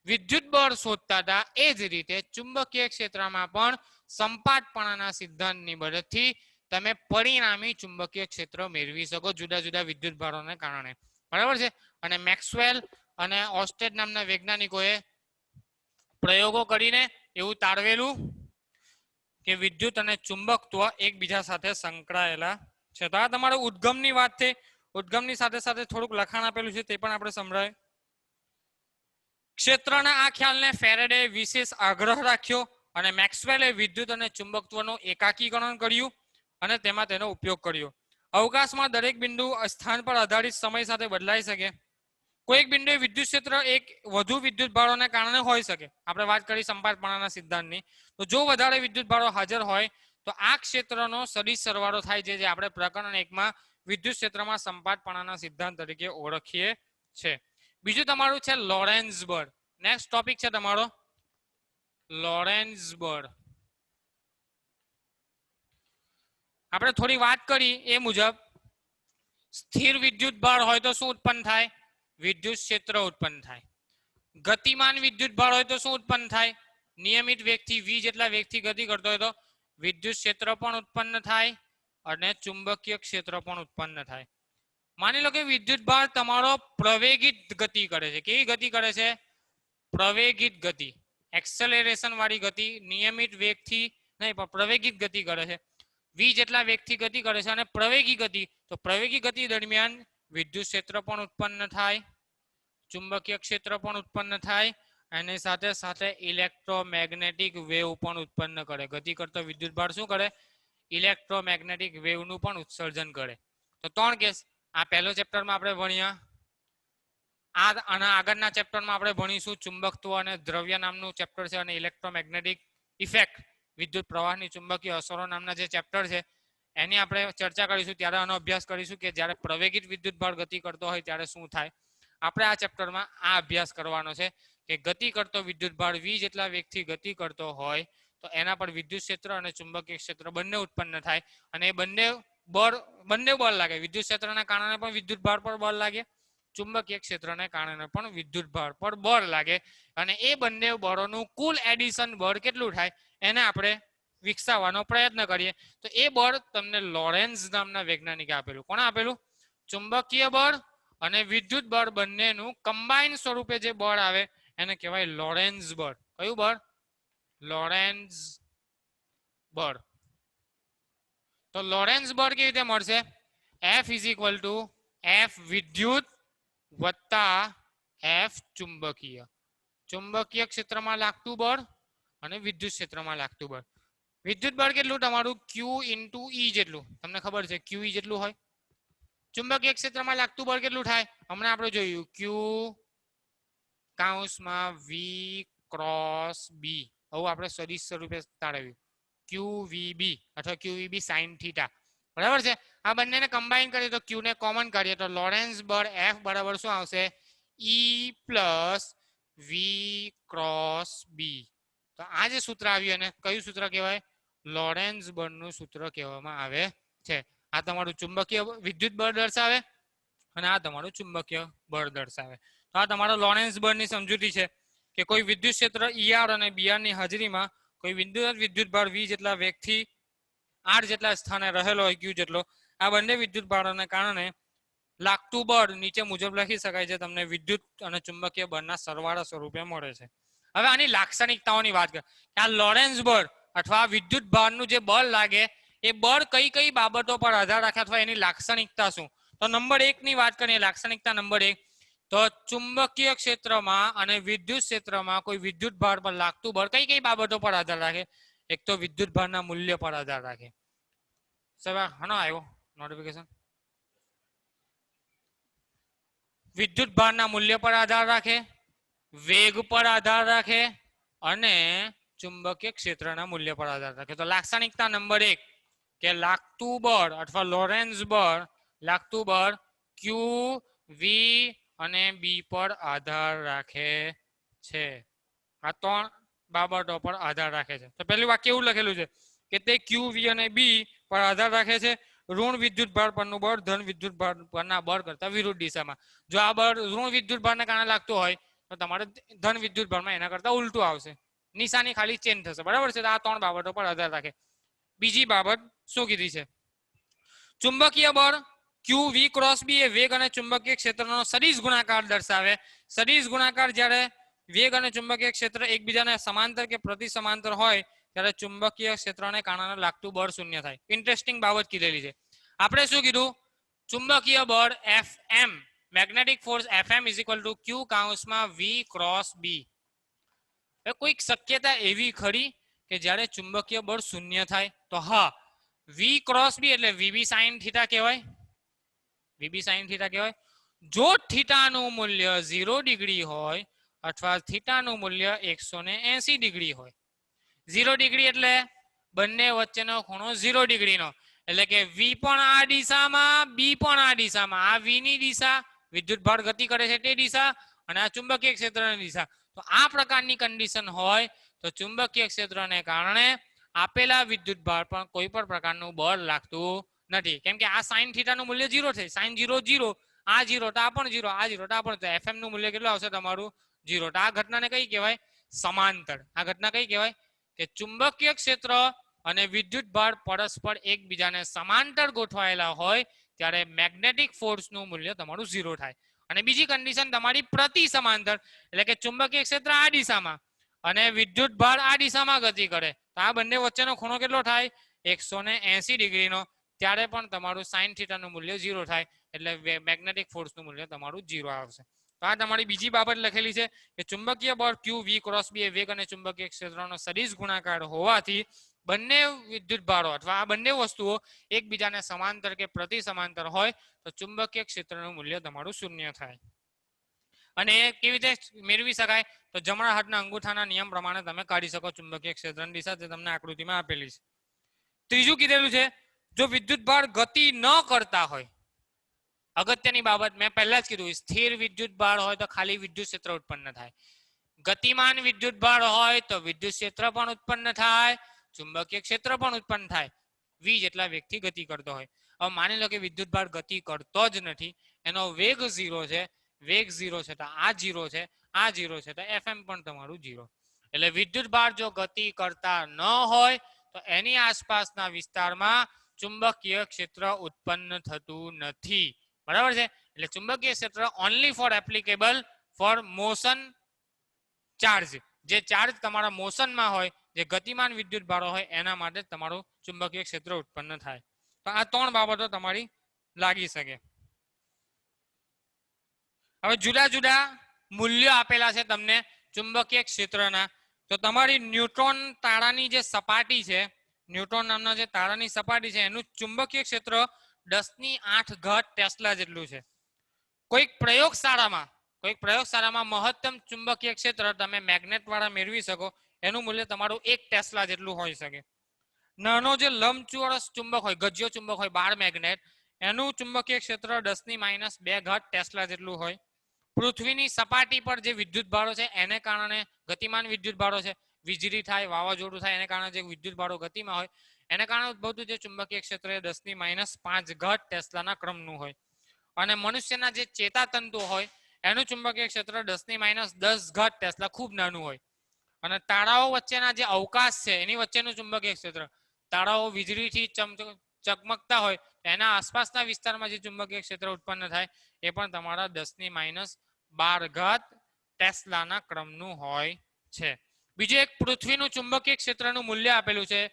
વિદ્યુત બળ શોધતા હતા એ જ રીતે ચુંબકીય ક્ષેત્રમાં પણ સંપાતપણાના સિદ્ધાંતની મદદથી તમે પરિણામી ચુંબકીય ક્ષેત્ર મેળવી શકો જુદા જુદા વિદ્યુત ભારોને કારણે બરાબર છે. અને મેક્સવેલ અને ઓસ્ટેડ નામના વૈજ્ઞાનિકોએ પ્રયોગો કરીને એવું તારવેલું કે વિદ્યુત અને ચુંબકત્વ એકબીજા સાથે સંકળાયેલા છે. તો આ તમારો ઉદ્ગમની વાત છે ઉદ્ગમની સાથે સાથે થોડુંક લખાણ આપેલું છે તે પણ આપણે સમજાય. ક્ષેત્રના આ ખ્યાલને ફેરેડે વિશેષ આગ્રહ રાખ્યો અને મેક્સવેલે વિદ્યુત અને ચુંબકત્વનું એકાકીકરણ કર્યું અને તેમાં તેનો ઉપયોગ કર્યો. અવકાશમાં દરેક બિંદુ સ્થાન પર આધારિત સમય સાથે બદલાઈ શકે કોઈક બિંદુએ વિદ્યુત ક્ષેત્ર એક વધુ વિદ્યુત ભારોને કારણે હોઈ શકે આપણે વાત કરી સંપાતપણાના સિદ્ધાંતની તો જો વધારે વિદ્યુત ભારો હાજર હોય તો આ ક્ષેત્રનો સદિશ સરવાળો થાય છે જે આપણે પ્રકરણ 1 માં વિદ્યુત ક્ષેત્રમાં સંપાતપણાના સિદ્ધાંત તરીકે ઓળખીએ છે. બીજું તમારું છે લોરેન્ઝ બળ. નેક્સ્ટ ટોપિક છે તમારો લોરેન્ઝ બળ. આપણે થોડી વાત કરી એ મુજબ સ્થિર વિદ્યુત ભાર હોય તો શું ઉત્પન્ન થાય વિદ્યુત ક્ષેત્ર ઉત્પન્ન થાય. ગતિમાન વિદ્યુત ભાર હોય તો શું ઉત્પન્ન થાય નિયમિત વેગથી v જેટલા વેગથી ગતિ કરતો હોય તો વિદ્યુત ક્ષેત્ર પણ ઉત્પન્ન થાય અને ચુંબકીય ક્ષેત્ર પણ ઉત્પન્ન થાય. માની લો કે વિદ્યુત ભાર તમારો પ્રવેગિત ગતિ કરે છે. કેવી ગતિ કરે છે? પ્રવેગિત ગતિ, એક્સેલરેશન વાળી ગતિ, નિયમિત વેગથી નહીં પણ પ્રવેગિત ગતિ કરે છે. v જેટલા વેગથી ગતિ કરે છે અને પ્રવેગી ગતિ, તો પ્રવેગી ગતિ દરમિયાન વિદ્યુત ક્ષેત્ર પણ ઉત્પન્ન થાય, ચુંબકીય ક્ષેત્ર પણ ઉત્પન્ન થાય અને સાથે સાથે ઇલેક્ટ્રોમેગ્નેટિક વેવ પણ ઉત્પન્ન કરે. ગતિ કરતો વિદ્યુત ભાર શું કરે? ઇલેક્ટ્રોમેગ્નેટિક વેવનું પણ ઉત્સર્જન કરે. તો 3 કેસ. આ પહેલો ચેપ્ટરમાં આપણે ભણ્યા. આના આગળના ચેપ્ટરમાં આપણે ભણીશું ચુંબકત્વ અને દ્રવ્ય નામનું ચેપ્ટર છે અને ઇલેક્ટ્રોમેગ્નેટિક ઇફેક્ટ, વિદ્યુત પ્રવાહની ચુંબકીય અસરો નામના જે ચેપ્ટર છે એની આપણે ચર્ચા કરીશું. ત્યારે આનો અભ્યાસ કરીશું કે જ્યારે પ્રવેગિત વિદ્યુત ભાર ગતિ કરતો હોય ત્યારે શું થાય. આપણે આ ચેપ્ટરમાં આ અભ્યાસ કરવાનો છે કે ગતિ કરતો વિદ્યુત ભાર v જેટલા વેગથી ગતિ કરતો હોય તો એના પર વિદ્યુત ક્ષેત્ર અને ચુંબકીય ક્ષેત્ર બંને ઉત્પન્ન થાય અને એ બંને બળ લાગે. વિદ્યુત ક્ષેત્રના કારણે પણ વિદ્યુત ભાર પર બળ લાગે, ચુંબકીય ક્ષેત્રને કારણે પણ વિદ્યુત ભાર પર બળ લાગે અને એ બંને બળોનું કુલ એડિશન બળ કેટલું થાય એને આપણે વિકસાવવાનો પ્રયત્ન કરીએ. તો એ બળ તમને લોરેન્ઝ નામના વૈજ્ઞાનિકે આપેલું. કોણે આપેલું? ચુંબકીય બળ અને વિદ્યુત બળ બંનેનું કમ્બાઇન સ્વરૂપે જે બળ આવે એને કહેવાય લોરેન્ઝ બળ. કયું બળ? લોરેન્ઝ બળ. તો લોરેન્ઝ બળ કેવી રીતે મળશે? F = F વિદ્યુત વત્તા F ચુંબકીય. ચુંબકીય ક્ષેત્રમાં લાગતું બળ અને વિદ્યુત ક્ષેત્રમાં લાગતું બળ. વિદ્યુત બળ કેટલું? તમારું Q × E જેટલું. તમને ખબર છે QE જેટલું હોય. ચુંબકીય ક્ષેત્રમાં લાગતું બળ કેટલું થાય? હમણાં આપણે જોયું Q / V × B. હવે આપણે સદિશ સ્વરૂપે તાળવ્યું QVB અથવા QVB sin θ. બરાબર છે. આ બંનેને કમ્બાઈન કરીએ તો Q ને કોમન કાઢીએ તો લોરેન્ઝ બળ F બરાબર શું આવશે? E + V × B. તો આ જે સૂત્ર આવ્યું એને કયું સૂત્ર કહેવાય? લોરેન્ઝ બળનું સૂત્ર કહેવામાં આવે છે. આ તમારું ચુંબકીય વિદ્યુત બળ દર્શાવે અને આ તમારું ચુંબકીય બળ દર્શાવે. તો આ તમારો લોરેન્ઝ બળની સમજૂતી છે કે કોઈ વિદ્યુત ક્ષેત્ર ER અને BR ની હાજરીમાં કોઈ વિદ્યુત ભાર V જેટલા વેગથી R જેટલા સ્થાને રહેલો હોય Q જેટલો, આ બંને વિદ્યુત ભારોને કારણે લાગતું બળ નીચે મુજબ લખી શકાય છે. તમને વિદ્યુત અને ચુંબકીય બળના સરવાળા સ્વરૂપે મળે છે. હવે આની લાક્ષણિકતાઓની વાત કરીએ. આ લોરેન્ઝ બળ અથવા વિદ્યુત ભારનું જે બળ લાગે એ બળ કઈ કઈ બાબતો પર આધાર રાખે અથવા એની લાક્ષણિકતા શું? તો નંબર 1 ની વાત કરીએ. લાક્ષણિકતા નંબર 1 તો ચુંબકીય ક્ષેત્રમાં અને વિદ્યુત ક્ષેત્રમાં કોઈ વિદ્યુત ભાર પર લાગતું બળ કઈ કઈ બાબતો પર આધાર રાખે? એક તો વિદ્યુત ભારના મૂલ્ય પર આધાર રાખે. હનો આવ્યો નોટિફિકેશન? વિદ્યુત ભારના મૂલ્ય પર આધાર રાખે, વેગ પર આધાર રાખે અને ચુંબકીય ક્ષેત્રના મૂલ્ય પર આધાર રાખે. તો લાક્ષણિકતા નંબર 1 કે લાગતું બળ અથવા લોરેન્ઝ બળ, લાગતું બળ Q, V અને B પર આધાર રાખે છે. આ 3 બાબતો પર આધાર રાખે છે. તો પહેલું વાક્ય એવું લખેલું છે કે તે Q, V અને B પર આધાર રાખે છે. ઋણ વિદ્યુત ભાર પરનું બળ ધન વિદ્યુત ભાર પરના બળ કરતા વિરુદ્ધ દિશામાં. જો આ બળ ઋણ વિદ્યુત ભારને કારણે લાગતું હોય તો તમારે ધન વિદ્યુત ભારમાં એના કરતા ઉલટું આવશે. નિશાની ખાલી ચેન્જ થશે. બરાબર છે. તો આ 3 બાબતો પર આધાર રાખે. બીજી બાબત શું કીધી છે? ચુંબકીય બળ Q, V × B એ વેગ અને ચુંબકીય ક્ષેત્રનો સદિશ ગુણાકાર દર્શાવે. સદિશ ગુણાકાર જ્યારે વેગ અને ચુંબકીય ક્ષેત્ર એકબીજાને સમાંતર કે પ્રતિ સમાંતર હોય ત્યારે ચુંબકીય ક્ષેત્રને કારણે લાગતું બળ શૂન્ય થાય. ઇન્ટરેસ્ટિંગ બાબત કીધેલી છે. આપણે શું કીધું? ચુંબકીય બળ Fm, magnetic force Fm = Q / V × B. કોઈક શક્યતા એવી ખરી કે જ્યારે ચુંબકીય બળ શૂન્ય થાય? તો હા, V × B એટલે VB sin θ કહેવાય. VB sin θ કહેવાય. જો થીટાનું મૂલ્ય 0 ડિગ્રી હોય અથવા થીટાનું મૂલ્ય 180 ડિગ્રી હોય. 0 ડિગ્રી એટલે બંને વચ્ચેનો ખૂણો 0 ડિગ્રીનો. એટલે કે V પણ આ દિશામાં, B પણ આ દિશામાં. આ V ની દિશા, વિદ્યુત ભાર ગતિ કરે છે તે દિશા, અને આ ચુંબકીય ક્ષેત્રની દિશા. તો આ પ્રકારની કન્ડિશન હોય તો ચુંબકીય ક્ષેત્રને કારણે આપેલા વિદ્યુત ભાર પર કોઈ પણ પ્રકારનું બળ લાગતું નથી. કેમ કે આ sin θ નું મૂલ્ય 0 છે. sin 0 0, આ 0 તો આ પણ 0, આ 0 તો આ પણ. તો Fm નું મૂલ્ય કેટલું આવશે તમારું? 0. તો આ ઘટનાને કઈ કહેવાય? સમાંતર. આ ઘટના કઈ કહેવાય કે ચુંબકીય ક્ષેત્ર અને વિદ્યુત ભાર પરસ્પર એકબીજાને સમાંતર ગોઠવાયેલા હોય ત્યારે મેગ્નેટિક ફોર્સનું મૂલ્ય તમારું 0 થાય. અને બીજી કન્ડિશન તમારી પ્રતિ સમાંતર, એટલે કે ચુંબકીય ક્ષેત્ર આ દિશામાં અને વિદ્યુત ભાર આ દિશામાં ગતિ કરે તો આ બંને વચ્ચેનો ખૂણો કેટલો થાય 180 ડિગ્રીનો. ત્યારે પણ તમારું sin θ નું મૂલ્ય 0 થાય, એટલે મેગ્નેટિક ફોર્સનું મૂલ્ય તમારું 0 આવશે. તો આ તમારી બીજી બાબત લખેલી છે કે ચુંબકીય બળ q v ક્રોસ b એ વેગ અને ચુંબકીય ક્ષેત્રનો સદિશ ગુણાકાર હોવાથી બંને વિદ્યુત ભારો અથવા આ બંને વસ્તુઓ એકબીજાને સમાંતર કે પ્રતિ સમાંતર હોય તો ચુંબકીય ક્ષેત્રનું મૂલ્ય તમારું 0 થાય. અને એ કેવી રીતે મેળવી શકાય તો જમણા હાથના અંગૂઠાના નિયમ પ્રમાણે તમે કાઢી શકો ચુંબકીય ક્ષેત્રની દિશા, તે તમને આકૃતિમાં આપેલી છે. ત્રીજું કીધેલું છે જો વિદ્યુત ભાર ગતિ ન કરતા હોય, અગત્યની બાબત મેં પહેલા જ કીધું, સ્થિર વિદ્યુત ભાર હોય તો ખાલી વિદ્યુત ક્ષેત્ર ઉત્પન્ન થાય, ગતિમાન વિદ્યુત ભાર હોય તો વિદ્યુત ક્ષેત્ર પણ ઉત્પન્ન થાય, ચુંબકીય ક્ષેત્ર પણ ઉત્પન્ન થાય, v જેટલા વેગથી ગતિ કરતો હોય. હવે માની લો કે વિદ્યુત ભાર ગતિ કરતો જ નથી, એનો વેગ 0 છે, વેગ 0 છે તો આ 0 છે, આ 0 છે તો fm પણ તમારું 0. એટલે વિદ્યુત ભાર જો ગતિ કરતા ન હોય તો એની આસપાસના વિસ્તારમાં ચુંબકીય ક્ષેત્ર ઉત્પન્ન થતું નથી. બરાબર છે. એટલે ચુંબકીય ક્ષેત્ર only for applicable for motion charge, જે ચાર્જ તમારા મોશનમાં હોય, જે ગતિમાન વિદ્યુત ભારો હોય એના માટે તમારું ચુંબકીય ક્ષેત્ર ઉત્પન્ન થાય. તો આ 3 બાબતો તમારી લાગી શકે. હવે જુદા જુદા મૂલ્યો આપેલા છે તમને ચુંબકીય ક્ષેત્રના. તો તમારી ન્યુટ્રોન તારાની જે સપાટી છે, ન્યુટ્રોન નામના જે તારાની સપાટી છે એનું ચુંબકીય ક્ષેત્ર 10⁸ ટેસ્લા જેટલું છે. કોઈક પ્રયોગશાળામાં મહત્તમ ચુંબકીય ક્ષેત્ર તમે મેગ્નેટ વાળા મેળવી શકો એનું મૂલ્ય તમારું 1 ટેસ્લા જેટલું હોઈ શકે. નાનો જે લંબચોરસ ચુંબક હોય, ગજ્યો ચુંબક હોય, બાર મેગ્નેટ, એનું ચુંબકીય ક્ષેત્ર 10⁻² ટેસ્લા જેટલું હોય. પૃથ્વીની સપાટી પર જે વિદ્યુત ભારો છે એને કારણે ગતિમાન વિદ્યુત ભારો છે, વીજળી થાય, વાવાઝોડું થાય, એને કારણે જે વિદ્યુત ભારો ગતિમાં હોય એને કારણે ઉદ્ભવતું જે ચુંબકીય ક્ષેત્ર એ 10⁻5 ટેસ્લાના ક્રમનું હોય. અને મનુષ્યના જે ચેતાતંતુ હોય એનું ચુંબકીય ક્ષેત્ર 10⁻10 ટેસ્લા, ખૂબ નાનું હોય. અને તારાઓ વચ્ચેના જે અવકાશ છે એની વચ્ચેનું ચુંબકીય ક્ષેત્ર, તારાઓ વીજળીથી ચમકતા હોય એના આસપાસના વિસ્તારમાં જે ચુંબકીય ક્ષેત્ર ઉત્પન્ન થાય એ પણ તમારા 10⁻12 ટેસ્લાના ક્રમનું હોય છે. બીજું એક પૃથ્વીનું ચુંબકીય ક્ષેત્રનું મૂલ્ય આપેલું છે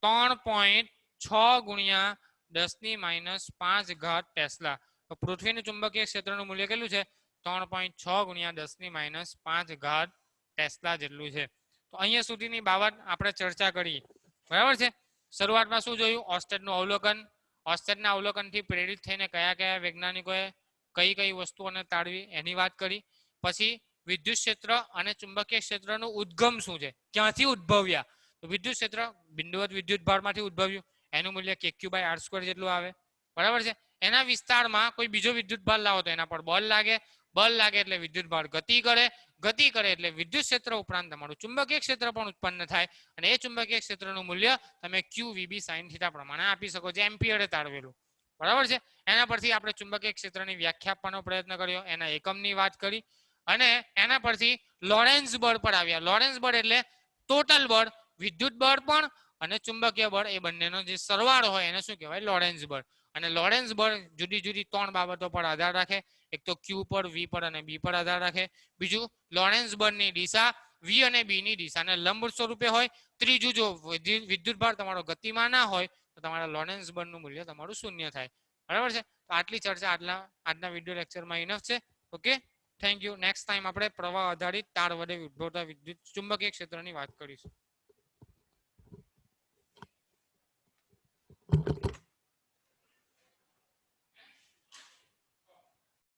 3.6 ગુણ્યા 10⁻5 ટેસ્લા. તો પૃથ્વીનું ચુંબકીય ક્ષેત્રનું મૂલ્ય કેટલું છે 3.6 ગુણ્યા 10⁻5 ટેસ્લા જેટલું છે. તો અહીંયા સુધીની બાબત આપણે ચર્ચા કરી. બરાબર છે. શરૂઆતમાં શું જોયું? ઓર્સ્ટેડનું અવલોકન. ઓર્સ્ટેડના અવલોકનથી પ્રેરિત થઈને કયા કયા વૈજ્ઞાનિકોએ કઈ કઈ વસ્તુઓને તાળવી એની વાત કરી. પછી વિદ્યુત ક્ષેત્ર અને ચુંબકીય ક્ષેત્રનું ઉદ્ગમ શું છે, ક્યાંથી ઉદ્ભવ્યા? તો વિદ્યુત ક્ષેત્ર બિંદુવત વિદ્યુત ભારમાંથી ઉદ્ભવ્યું, એનું મૂલ્ય kq/r² જેટલું આવે. બરાબર છે. એના વિસ્તારમાં કોઈ બીજો વિદ્યુત ભાર લાવો તો એના પર બળ લાગે, બળ લાગે એટલે વિદ્યુત ભાર ગતિ કરે, ગતિ કરે એટલે વિદ્યુત ક્ષેત્ર ઉપરાંત તમારું ચુંબકીય ક્ષેત્ર પણ ઉત્પન્ન થાય. અને એ ચુંબકીય ક્ષેત્રનું મૂલ્ય તમે q vb sin θ પ્રમાણે આપી શકો, જે એમ્પિયરે તારવેલું. બરાબર છે. એના પરથી આપણે ચુંબકીય ક્ષેત્રની વ્યાખ્યા આપવાનો પ્રયત્ન કર્યો, એના એકમની વાત કરી અને એના પરથી લોરેન્ઝ બળ પર આવ્યા. લોરેન્ઝ બળ એટલે ટોટલ બળ, વિદ્યુત બળ પણ અને ચુંબકીય બળ એ બંનેનો જે સરવાળો હોય એને શું કહેવાય? લોરેન્ઝ બળ. અને લોરેન્ઝ બળ જુદી જુદી 3 બાબતો પર આધાર રાખે. એક તો q પર, v પર અને b પર આધાર રાખે. બીજું લોરેન્ઝ બળની દિશા v અને b ની દિશાને લંબ સ્વરૂપે હોય. ત્રીજું જો વિદ્યુત ભાર તમારો ગતિમાં ના હોય તો તમારા લોરેન્ઝ બળનું મૂલ્ય તમારું 0 થાય. બરાબર છે. તો આટલી ચર્ચા આજના વિડિયો લેક્ચરમાં ઇનફ છે. Okay, thank you. Next time આપણે પ્રવાહ આધારિત તાર વડે ઉદ્ભવતા વિદ્યુત ચુંબકીય ક્ષેત્રની વાત કરીશું.